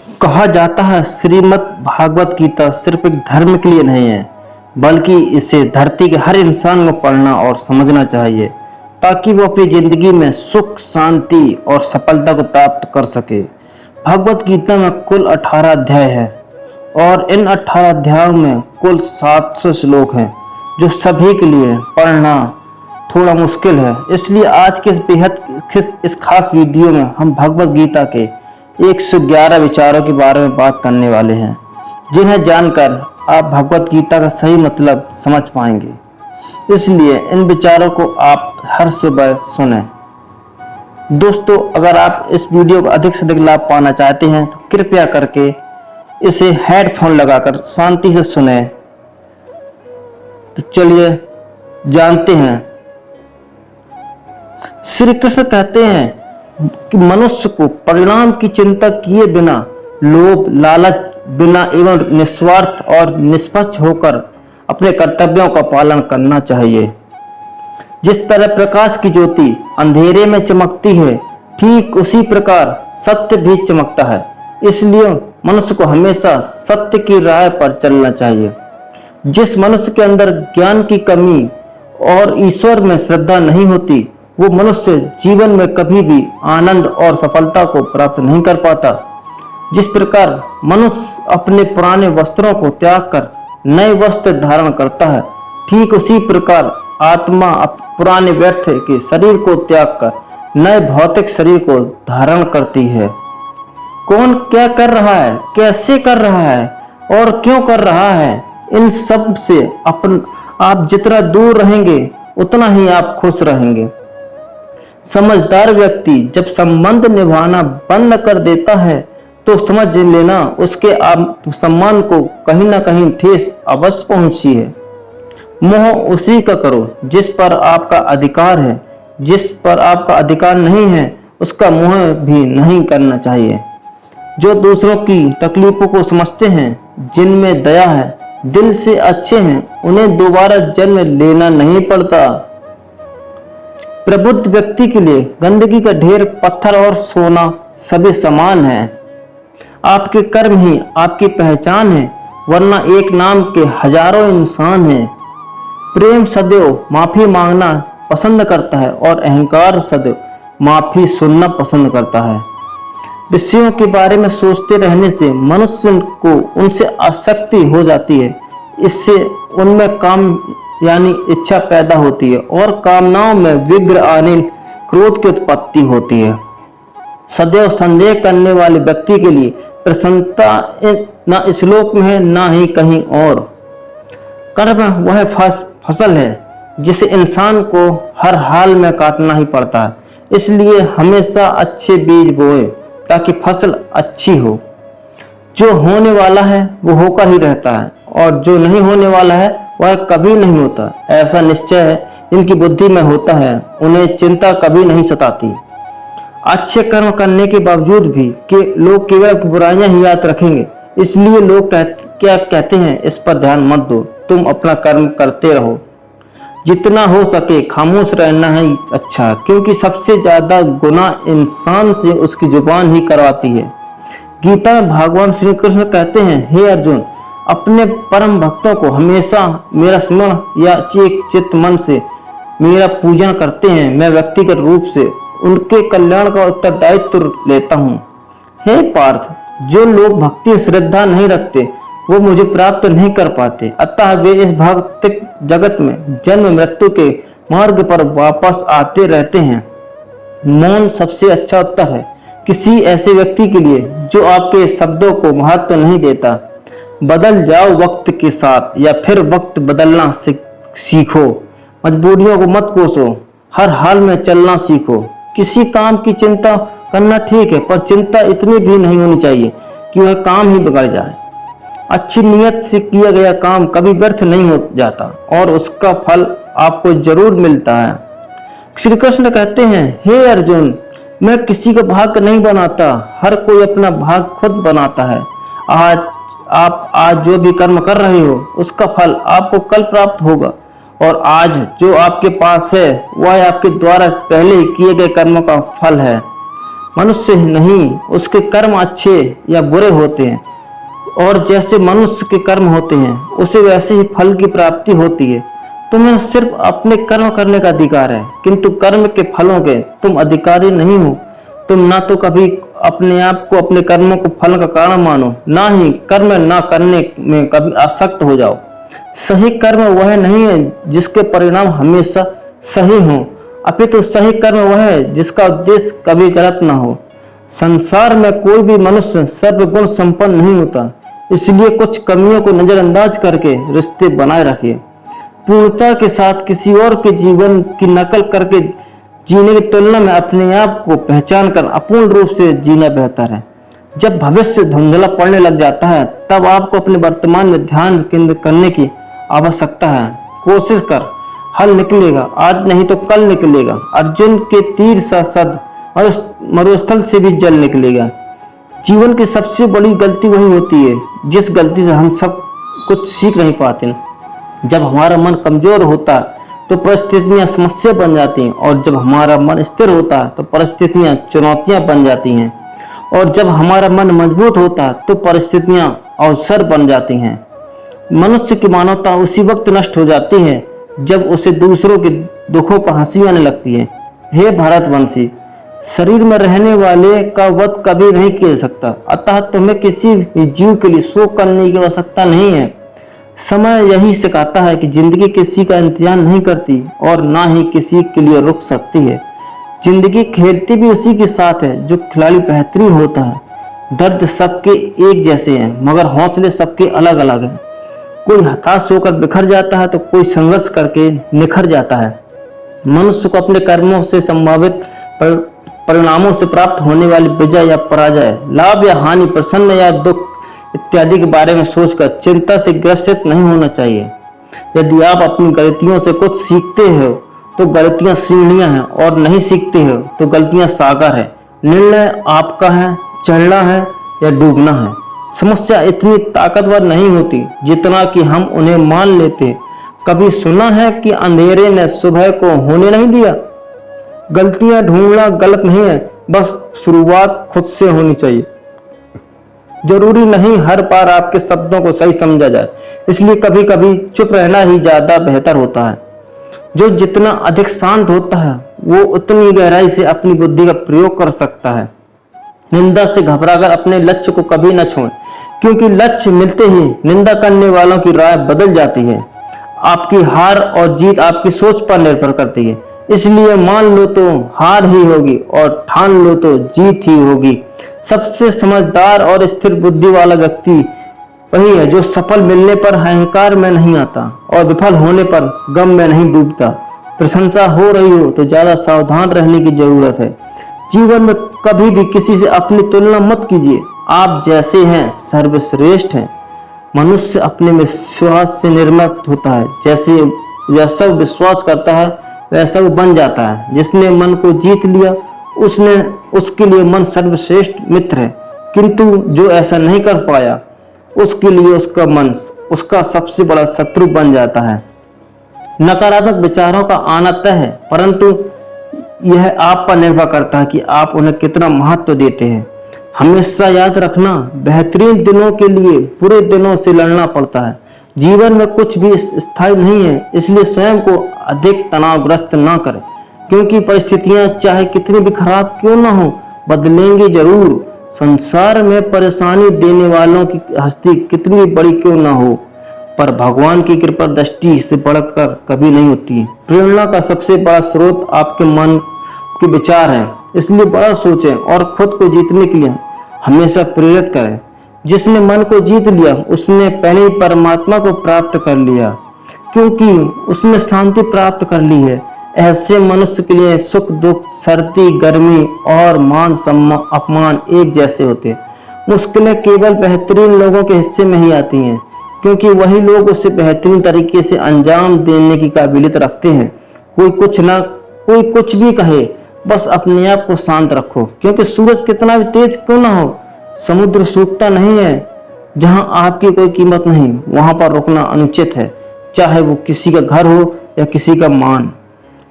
कहा जाता है श्रीमद् भागवत गीता सिर्फ एक धर्म के लिए नहीं है, बल्कि इसे धरती के हर इंसान को पढ़ना और समझना चाहिए ताकि वो अपनी जिंदगी में सुख, शांति और सफलता को प्राप्त कर सके। भगवत गीता में कुल 18 अध्याय हैं और इन 18 अध्यायों में कुल 700 श्लोक हैं, जो सभी के लिए पढ़ना थोड़ा मुश्किल है। इसलिए आज के इस खास वीडियो में हम भगवत गीता के 111 विचारों के बारे में बात करने वाले हैं, जिन्हें जानकर आप भगवत गीता का सही मतलब समझ पाएंगे। इसलिए इन विचारों को आप हर सुबह सुनें। दोस्तों, अगर आप इस वीडियो को अधिक से अधिक लाभ पाना चाहते हैं तो कृपया करके इसे हेडफोन लगाकर शांति से सुनें। तो चलिए जानते हैं। श्री कृष्ण कहते हैं कि मनुष्य को परिणाम की चिंता किए बिना, लोभ लालच बिना एवं निस्वार्थ और निष्पक्ष होकर अपने कर्तव्यों का पालन करना चाहिए। जिस तरह प्रकाश की ज्योति अंधेरे में चमकती है, ठीक उसी प्रकार सत्य भी चमकता है। इसलिए मनुष्य को हमेशा सत्य की राह पर चलना चाहिए। जिस मनुष्य के अंदर ज्ञान की कमी और ईश्वर में श्रद्धा नहीं होती, वो मनुष्य जीवन में कभी भी आनंद और सफलता को प्राप्त नहीं कर पाता। जिस प्रकार मनुष्य अपने पुराने वस्त्रों को त्याग कर नए वस्त्र धारण करता है, ठीक उसी प्रकार आत्मा पुराने व्यर्थ के शरीर को त्याग कर नए भौतिक शरीर को धारण करती है। कौन क्या कर रहा है, कैसे कर रहा है और क्यों कर रहा है, इन सब से आप जितना दूर रहेंगे उतना ही आप खुश रहेंगे। समझदार व्यक्ति जब संबंध निभाना बंद कर देता है तो समझ लेना उसके सम्मान को कहीं ना कहीं ठेस अवश्य पहुंची है। मोह उसी का करो जिस पर आपका अधिकार है। जिस पर आपका अधिकार नहीं है उसका मोह भी नहीं करना चाहिए। जो दूसरों की तकलीफों को समझते हैं, जिनमें दया है, दिल से अच्छे हैं, उन्हें दोबारा जन्म लेना नहीं पड़ता। प्रबुद्ध व्यक्ति के लिए गंदगी का ढेर, पत्थर और सोना सभी समान है। आपके कर्म ही आपकी पहचान है, वरना एक नाम के हजारों इंसान हैं। प्रेम सदैव माफी मांगना पसंद करता है और अहंकार सदैव माफी सुनना पसंद करता है। विषयों के बारे में सोचते रहने से मनुष्य को उनसे आसक्ति हो जाती है। इससे उनमें काम यानी इच्छा पैदा होती है और कामनाओं में विघ्न आने, क्रोध की उत्पत्ति होती है। सदैव संदेह करने वाले व्यक्ति के लिए प्रसन्नता न इस लोक में है, ना ही कहीं और। कर्म वह फसल है जिसे इंसान को हर हाल में काटना ही पड़ता है। इसलिए हमेशा अच्छे बीज बोए ताकि फसल अच्छी हो। जो होने वाला है वो होकर ही रहता है और जो नहीं होने वाला है वह कभी नहीं होता। ऐसा निश्चय है जिनकी बुद्धि में होता है, उन्हें चिंता कभी नहीं सताती। अच्छे कर्म करने के बावजूद भी लोग केवल बुराइयां ही याद रखेंगे। इसलिए लोग क्या कहते हैं, इस पर ध्यान मत दो, तुम अपना कर्म करते रहो। जितना हो सके खामोश रहना ही अच्छा, क्योंकि सबसे ज्यादा गुनाह इंसान से उसकी जुबान ही करवाती है। गीता में भगवान श्री कृष्ण कहते हैं, हे अर्जुन, अपने परम भक्तों को हमेशा मेरा स्मरण या एक चित्त मन से मेरा पूजन करते हैं। मैं व्यक्तिगत रूप से उनके कल्याण का उत्तरदायित्व लेता हूँ। हे पार्थ, जो लोग भक्ति श्रद्धा नहीं रखते वो मुझे प्राप्त नहीं कर पाते, अतः वे इस भौतिक जगत में जन्म मृत्यु के मार्ग पर वापस आते रहते हैं। मौन सबसे अच्छा उत्तर है किसी ऐसे व्यक्ति के लिए जो आपके शब्दों को महत्व नहीं देता। बदल जाओ वक्त के साथ या फिर वक्त बदलना सीखो। मजबूरियों को मत कोसो, हर हाल में चलना सीखो। किसी काम की चिंता करना ठीक है, पर चिंता इतनी भी नहीं होनी चाहिए कि वह काम ही बिगड़ जाए। अच्छी नीयत से किया गया काम कभी व्यर्थ नहीं हो जाता और उसका फल आपको जरूर मिलता है। श्री कृष्ण कहते हैं, हे अर्जुन, मैं किसी का भाग्य नहीं बनाता, हर कोई अपना भाग्य खुद बनाता है। आज जो भी कर्म कर रहे हो उसका फल आपको कल प्राप्त होगा और आज जो आपके पास है वह आपके द्वारा पहले ही किए गए कर्मों का फल है। मनुष्य नहीं, उसके कर्म अच्छे या बुरे होते हैं, और जैसे मनुष्य के कर्म होते हैं उसे वैसे ही फल की प्राप्ति होती है। तुम्हें सिर्फ अपने कर्म करने का अधिकार है, किंतु कर्म के फलों के तुम अधिकारी नहीं हो। तुम ना तो कभी अपने आप को, अपने कर्मों को फल का कारण मानो, ना ही कर्म ना करने में कभी आसक्त हो जाओ। सही कर्म वह नहीं है जिसके परिणाम हमेशा सही हों, अपितु सही कर्म वह है जिसका उद्देश्य कभी गलत ना हो। संसार में कोई भी मनुष्य सर्वगुण संपन्न नहीं होता, इसलिए कुछ कमियों को नजरअंदाज करके रिश्ते बनाए रखिए। पूर्णता के साथ किसी और के जीवन की नकल करके जीने की तुलना में अपने आप को पहचान कर अपूर्ण रूप से जीना बेहतर है। जब भविष्य धुंधला पड़ने लग जाता है तब आपको अपने वर्तमान में ध्यान केंद्रित करने की आवश्यकता है। कोशिश कर, हल निकलेगा, आज नहीं तो कल निकलेगा। अर्जुन के तीर सा सद और मरुस्थल से भी जल निकलेगा। जीवन की सबसे बड़ी गलती वही होती है जिस गलती से हम सब कुछ सीख नहीं पाते। जब हमारा मन कमजोर होता है तो परिस्थितियां समस्या बन जाती हैं, और जब हमारा मन स्थिर होता है तो परिस्थितियां चुनौतियां बन जाती हैं, और जब हमारा मन मजबूत होता है तो परिस्थितियां अवसर बन जाती हैं। मनुष्य की मानवता उसी वक्त नष्ट हो जाती है जब उसे दूसरों के दुखों पर हंसी आने लगती है। हे भारतवंशी, शरीर में रहने वाले का वध कभी नहीं किया जा सकता, अतः तुम्हें किसी भी जीव के लिए शोक करने की आवश्यकता नहीं है। समय यही सिखाता है कि जिंदगी किसी का इंतजार नहीं करती और ना ही किसी के लिए रुक सकती है। जिंदगी खेलती भी उसी के साथ है जो खिलाड़ी बेहतरीन होता है। दर्द सबके एक जैसे हैं, मगर हौसले सबके अलग अलग हैं। कोई हताश होकर बिखर जाता है तो कोई संघर्ष करके निखर जाता है। मनुष्य को अपने कर्मों से संभावित परिणामों से प्राप्त होने वाली विजय या पराजय, लाभ या हानि, प्रसन्न या दुख इत्यादि के बारे में सोचकर चिंता से ग्रसित नहीं होना चाहिए। यदि आप अपनी गलतियों से कुछ सीखते हो तो गलतियां सीढ़ियां हैं, और नहीं सीखते हो तो गलतियां सागर है। निर्णय आपका है, चढ़ना है या डूबना है। समस्या इतनी ताकतवर नहीं होती जितना कि हम उन्हें मान लेते हैं। कभी सुना है कि अंधेरे ने सुबह को होने नहीं दिया? गलतियां ढूंढना गलत नहीं है, बस शुरुआत खुद से होनी चाहिए। जरूरी नहीं हर बार आपके शब्दों को सही समझा जाए, इसलिए कभी कभी चुप रहना ही ज्यादा बेहतर होता है। जो जितना अधिक शांत होता है वो उतनी गहराई से अपनी बुद्धि का प्रयोग कर सकता है। निंदा से घबराकर अपने लक्ष्य को कभी न छोड़ें, क्योंकि लक्ष्य मिलते ही निंदा करने वालों की राय बदल जाती है। आपकी हार और जीत आपकी सोच पर निर्भर करती है, इसलिए मान लो तो हार ही होगी और ठान लो तो जीत ही होगी। सबसे समझदार और स्थिर बुद्धि वाला व्यक्ति वही है जो सफल मिलने पर अहंकार में नहीं आता और विफल होने पर गम में नहीं डूबता। प्रशंसा हो रही हो तो ज्यादा सावधान रहने की जरूरत है। जीवन में कभी भी किसी से अपनी तुलना मत कीजिए। आप जैसे हैं सर्वश्रेष्ठ हैं। मनुष्य अपने विश्वास से निर्मित होता है। जैसा वो विश्वास करता है वैसा वो बन जाता है। जिसने मन को जीत लिया उसके लिए मन सर्वश्रेष्ठ मित्र है, किंतु जो ऐसा नहीं कर पाया उसके लिए उसका मन उसका सबसे बड़ा शत्रु बन जाता है। नकारात्मक विचारों का आना तय है, परंतु यह आप पर निर्भर करता है कि आप उन्हें कितना महत्व देते हैं। हमेशा याद रखना, बेहतरीन दिनों के लिए बुरे दिनों से लड़ना पड़ता है। जीवन में कुछ भी स्थायी नहीं है, इसलिए स्वयं को अधिक तनावग्रस्त ना करें, क्योंकि परिस्थितियां चाहे कितनी भी खराब क्यों ना हो बदलेंगी जरूर। संसार में परेशानी देने वालों की हस्ती कितनी बड़ी क्यों ना हो, पर भगवान की कृपा दृष्टि से बढ़कर कभी नहीं होती। प्रेरणा का सबसे बड़ा स्रोत आपके मन के विचार है, इसलिए बड़ा सोचें और खुद को जीतने के लिए हमेशा प्रेरित करें। जिसने मन को जीत लिया उसने पहले ही परमात्मा को प्राप्त कर लिया, क्योंकि उसने शांति प्राप्त कर ली है। ऐसे मनुष्य के लिए सुख दुख, सर्दी गर्मी और मान सम्मान अपमान एक जैसे होते हैं। मुश्किलें केवल बेहतरीन लोगों के हिस्से में ही आती हैं, क्योंकि वही लोग उसे बेहतरीन तरीके से अंजाम देने की काबिलियत रखते हैं। कोई कुछ भी कहे, बस अपने आप को शांत रखो, क्योंकि सूरज कितना भी तेज क्यों ना हो, समुद्र सूखता नहीं है। जहां आपकी कोई कीमत नहीं वहां पर रुकना अनुचित है, चाहे वो किसी का घर हो या किसी का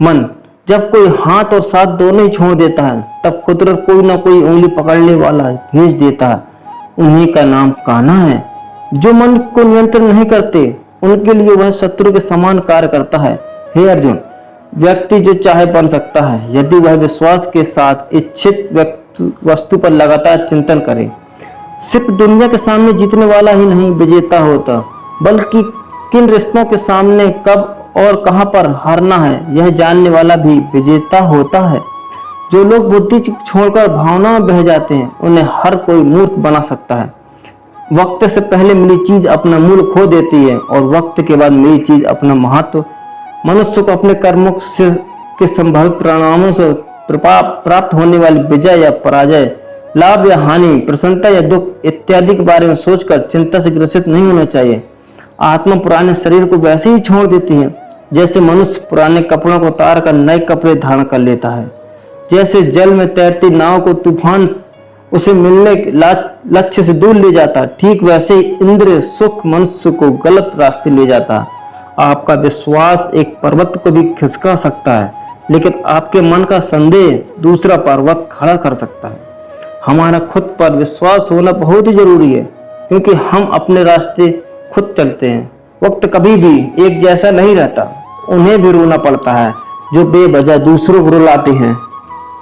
मन। जब कोई हाथ और साथ दोनों ही छोड़ देता है, तब कुदरत कोई ना कोई उंगली पकड़ने वाला भेज देता है। उन्हीं का नाम कान्हा है। जो मन को नियंत्रण नहीं करते, उनके लिए वह शत्रु के समान कार्य करता है। हे अर्जुन, व्यक्ति जो चाहे बन सकता है यदि वह विश्वास के साथ इच्छित वस्तु पर लगातार चिंतन करे। सिर्फ दुनिया के सामने जीतने वाला ही नहीं विजेता होता, बल्कि किन रिश्तों के सामने कब और कहां पर हारना है यह जानने वाला भी विजेता होता है। जो लोग बुद्धि छोड़कर भावना में बह जाते हैं, उन्हें हर कोई मूर्ख बना सकता है। वक्त से पहले मिली चीज अपना मूल्य खो देती है और वक्त के बाद मिली चीज अपना महत्व। मनुष्य को अपने कर्मों से के संभावित परिणामों से प्राप्त होने वाली विजय या पराजय, लाभ या हानि, प्रसन्नता या दुख इत्यादि के बारे में सोचकर चिंता से ग्रसित नहीं होना चाहिए। आत्मा पुराने शरीर को वैसे ही छोड़ देती है जैसे मनुष्य पुराने कपड़ों को उतार कर नए कपड़े धारण कर लेता है। जैसे जल में तैरती नाव को तूफान उसे मिलने लक्ष्य से दूर ले जाता, ठीक वैसे ही इंद्रिय सुख मनुष्य को गलत रास्ते ले जाता। आपका विश्वास एक पर्वत को भी खिसका सकता है, लेकिन आपके मन का संदेह दूसरा पर्वत खड़ा कर सकता है। हमारा खुद पर विश्वास होना बहुत ही जरूरी है, क्योंकि हम अपने रास्ते खुद चलते हैं। वक्त कभी भी एक जैसा नहीं रहता। उन्हें भी रोना पड़ता है जो बेवजह दूसरों को रुलाते हैं।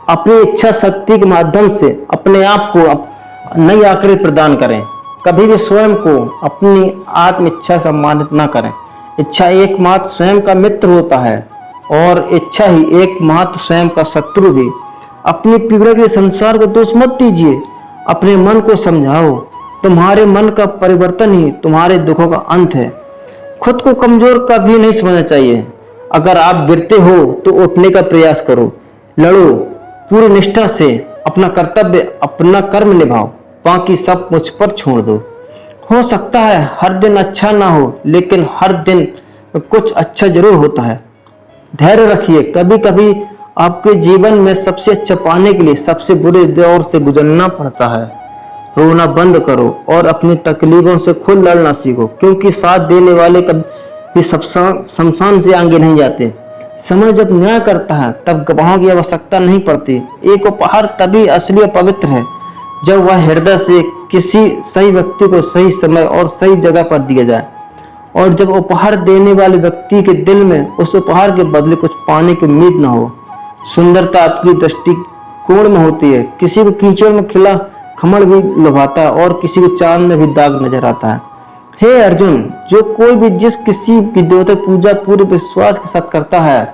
अपनी इच्छा शक्ति के माध्यम से अपने आप को नई आकृति प्रदान करें। कभी भी स्वयं को अपनी आत्म इच्छा सम्मानित न करें। इच्छा एकमात्र स्वयं का मित्र होता है और इच्छा ही एकमात्र स्वयं का शत्रु भी। अपनी पीड़ा के संसार को दोष मत दीजिए, अपने मन को समझाओ। तुम्हारे मन का परिवर्तन ही तुम्हारे दुखों का अंत है। खुद को कमजोर कभी नहीं समझना चाहिए। अगर आप गिरते हो तो उठने का प्रयास करो, लड़ो पूरी निष्ठा से, अपना कर्तव्य अपना कर्म निभाओ, बाकी सब मुझ पर छोड़ दो। हो सकता है हर दिन अच्छा ना हो, लेकिन हर दिन कुछ अच्छा जरूर होता है। धैर्य रखिए। कभी कभी आपके जीवन में सबसे अच्छा पाने के लिए सबसे बुरे दौर से गुजरना पड़ता है। रोना बंद करो और अपनी तकलीफों से खुद लड़ना सीखो, क्योंकि साथ देने वाले कभी शमशान से आगे नहीं जाते। समय जब न्याय करता है तब गवाहों की आवश्यकता नहीं पड़ती। एक उपहार तभी असली और पवित्र है जब वह हृदय से किसी सही व्यक्ति को सही समय और सही जगह पर दिया जाए, और जब उपहार देने वाले व्यक्ति के दिल में उस उपहार के बदले कुछ पाने की उम्मीद न हो। सुंदरता आपकी दृष्टिकोण में होती है। किसी को कीचड़ में खिला खमण भी लुभाता है और किसी को चांद में भी दाग नजर आता है। हे अर्जुन, जो कोई भी जिस किसी की देवता पूजा पूरे विश्वास के साथ करता है,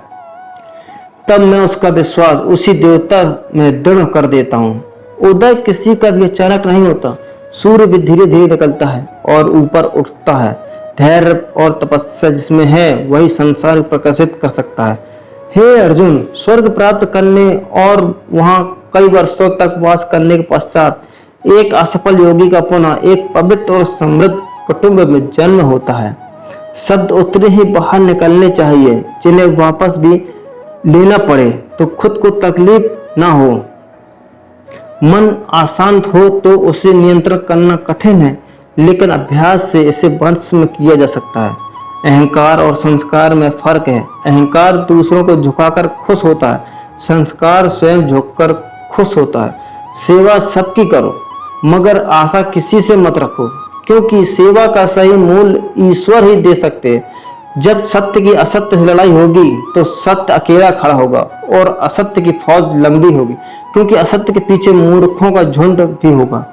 तब मैं उसका विश्वास उसी देवता में दृढ़ कर देता हूँ। उदय किसी का भी अचानक नहीं होता। सूर्य भी धीरे धीरे निकलता है और ऊपर उठता है। धैर्य और तपस्या जिसमें है वही संसार को प्रकाशित कर सकता है। हे अर्जुन, स्वर्ग प्राप्त करने और वहां कई वर्षों तक वास करने के पश्चात एक असफल योगी का पुनः एक पवित्र और समृद्ध कुटुंब में जन्म होता है। शब्द उतने ही बाहर निकलने चाहिए जिन्हें वापस भी लेना पड़े तो खुद को तकलीफ ना हो। मन अशांत हो तो उसे नियंत्रण करना कठिन है, लेकिन अभ्यास से इसे वश में किया जा सकता है। अहंकार और संस्कार में फर्क है। अहंकार दूसरों को झुकाकर खुश होता है, संस्कार स्वयं झुककर खुश होता है। सेवा सबकी करो, मगर आशा किसी से मत रखो, क्योंकि सेवा का सही मूल्य ईश्वर ही दे सकते हैं। जब सत्य की असत्य से लड़ाई होगी तो सत्य अकेला खड़ा होगा और असत्य की फौज लंबी होगी, क्योंकि असत्य के पीछे मूर्खों का झुंड भी होगा।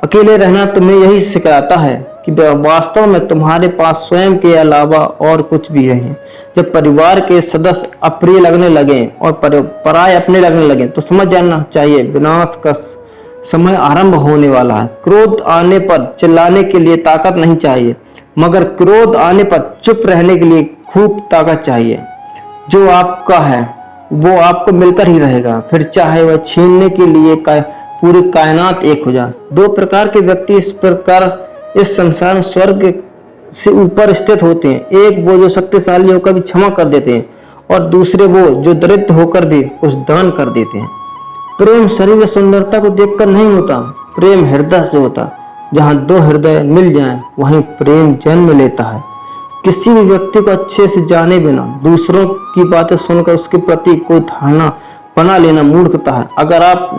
अकेले रहना तुम्हें यही सिखाता है कि वास्तव में तुम्हारे पास स्वयं के अलावा और कुछ भी नहीं। जब परिवार के सदस्य अप्रिय लगने लगे और पराये अपने लगने लगे तो समझ जाना चाहिए विनाश का समय आरंभ होने वाला है। क्रोध आने पर चिल्लाने के लिए ताकत नहीं चाहिए, मगर क्रोध आने पर चुप रहने के लिए खूब ताकत चाहिए। जो आपका है वो आपको मिलकर ही रहेगा, फिर चाहे वह छीनने के लिए पूरी कायनात एक हो जाए। दो प्रकार के व्यक्ति इस प्रकार इस संसार में स्वर्ग से ऊपर स्थित होते हैं। एक वो जो शक्तिशाली होकर भी क्षमा कर देते हैं, और दूसरे वो जो दरिद्र होकर भी कुछ दान कर देते हैं। प्रेम शरीर सुंदरता को देखकर नहीं होता, प्रेम हृदय से होता। जहाँ दो हृदय मिल जाएं, वहीं प्रेम जन्म लेता है। किसी भी व्यक्ति को अच्छे से जाने बिना दूसरों की बातें सुनकर उसके प्रति कोई धारणा बना लेना मूर्खता है। अगर आप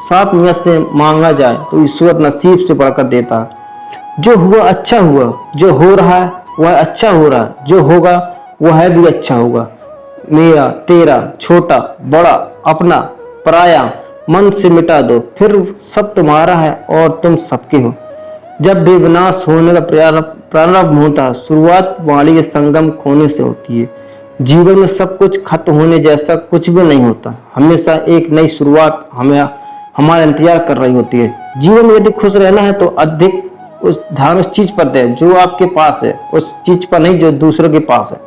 साफ नियत से मांगा जाए तो ईश्वर नसीब से बढ़कर देता है। जो हुआ अच्छा हुआ, जो हो रहा है वह अच्छा हो रहा है, जो होगा वह भी अच्छा होगा। मेरा, तेरा, छोटा, बड़ा, अपना, पराया मन से मिटा दो, फिर सब तुम्हारा है और तुम सबके हो। जब भी विनाश होने का प्रारंभ होता है, शुरुआत वाणी के संगम खोने से होती है। जीवन में सब कुछ खत्म होने जैसा कुछ भी नहीं होता। हमेशा एक नई शुरुआत हमें हमारा इंतजार कर रही होती है। जीवन में यदि खुश रहना है तो अधिक ध्यान उस चीज पर दें जो आपके पास है, उस चीज पर नहीं जो दूसरों के पास है।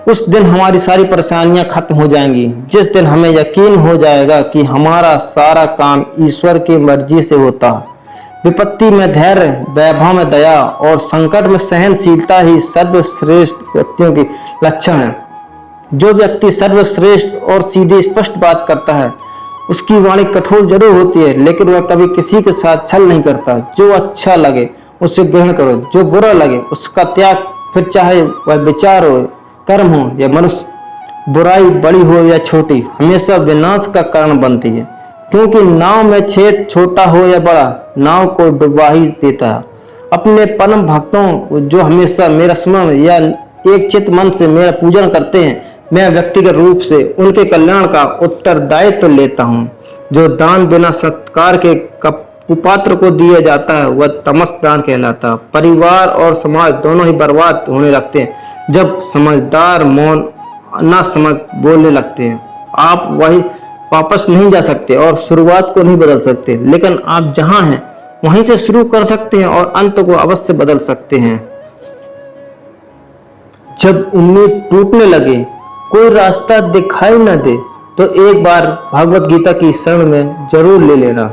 उस दिन हमारी सारी परेशानियां खत्म हो जाएंगी, जिस दिन हमें यकीन हो जाएगा कि हमारा सारा काम ईश्वर की मर्जी से होता है। विपत्ति में धैर्य, वैभव में दया और संकट में सहनशीलता ही सर्वश्रेष्ठ व्यक्तियों के लक्षण है। जो व्यक्ति सर्वश्रेष्ठ और सीधी स्पष्ट बात करता है उसकी वाणी कठोर जरूर होती है, लेकिन वह कभी किसी के साथ छल नहीं करता। जो अच्छा लगे उसे ग्रहण करो, जो बुरा लगे उसका त्याग, फिर चाहे वह विचार हो, कर्म हो या मनुष्य। बुराई बड़ी हो या छोटी हमेशा विनाश का कारण बनती है, क्योंकि नाव में छेद छोटा हो या बड़ा नाव को डुबा ही देता है। अपने परम भक्तों जो हमेशा मेरा स्मरण या एक चित्त मन से मेरा पूजन करते हैं, मैं व्यक्तिगत रूप से उनके कल्याण का उत्तरदायित्व लेता हूँ। जो दान बिना सत्कार के कुपात्र को दिया जाता है वह तमस दान कहलाता है। परिवार और समाज दोनों ही बर्बाद होने लगते हैं जब समझदार मौन ना समझ बोलने लगते हैं। आप वही वापस नहीं जा सकते और शुरुआत को नहीं बदल सकते, लेकिन आप जहां हैं वहीं से शुरू कर सकते हैं और अंत को अवश्य बदल सकते हैं। जब उम्मीद टूटने लगे, कोई रास्ता दिखाई न दे, तो एक बार भगवत गीता की शरण में जरूर ले लेना।